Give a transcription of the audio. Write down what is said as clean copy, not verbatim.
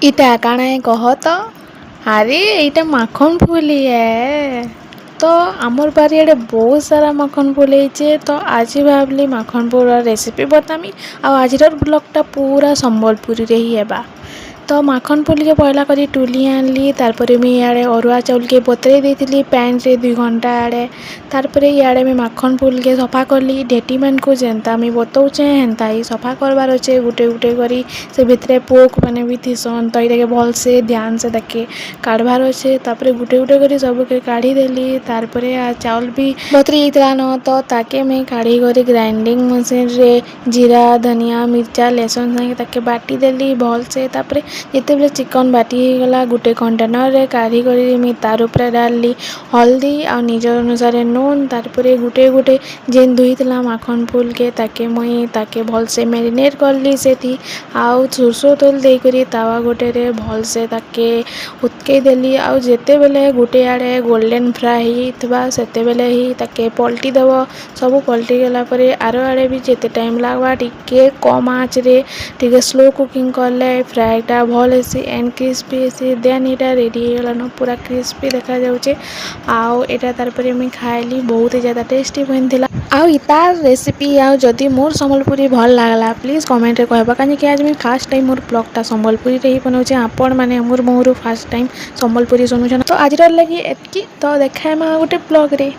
इटा काଣା है कह तो। अरे এইটা মাখন ফুল है। तो आमर बारियाड़े बहुत सारा माखन फूल होइछे। तो आज भावली माखन फूल रेसिपी बतामी। आज ब्लॉगटा पूरा संबलपुरी रे ही हेबा। तो माखन फूल के पहला करी टुली आनली तारपरे मैं इे अरुआ चाउल के बतरे देती पैन रे 2 घंटा आड़े तारपरे इे मैं माखन फूल के सफा करली डेटी मान को जेनता मैं बताऊचे हेन्ता ही सफा करबार अच्छे गुटे गुटे करी से भितरे पोक मैंने भी थीसन तो ये भल से ध्यान से देखे काढ़बार अच्छे तापरे गुटे गुटे करी सबके काढ़ी देली तारपरे चाउल भी बतरी जाता न तो ताके मैं काढ़ी करी ग्राइंडिंग मशीन रे जीरा धनिया मिर्चा लहसुन संगे ताके बाटी देली भल से तापरे जिते बेले चिकन बाटी गला गुटे कंटेनर रे काढ़ी करी मैं तार ऊपर डालली हल्दी आ निजर अनुसार नून तारपरे गुटे गुटे जेन धुईला माखन फूल के ताके मुई ताके भल से मैरिनेट करली सेठी आउ सोरसो तेल देकरी तावा गोटे रे भल से ताके उतके देली आउ जेते बेले गुटे आड़े गोल्डन फ्राई हिथबा सेते बेले ही ताके पलटी देव सब पलटी गला परे आरो आड़े भी जेते टाइम लागबा टिके कम आँच रे टिके स्लो कुकिंग करले फ्राईटा भल हेसी एंड क्रिस्पी हेसी देन इटा रेडी होगलान पूरा क्रिस्पी देखा जाउचे आउ एटा तारपरे मैं खाइली बहुत ही ज़्यादा टेस्टी बनथिला आउ इता रेसिपी आउ जदि मोर संबलपुरी भल लागला प्लीज कमेंट रे कहबा काहे कि आज मैं फर्स्ट टाइम मोर ब्लॉगटा संबलपुरी रे ही बनाउचे आपण माने मोर मोर फर्स्ट टाइम संबलपुरी सुनुछन तो आज लगी एतकी तो देखाय मा गोटे ब्लॉग रे।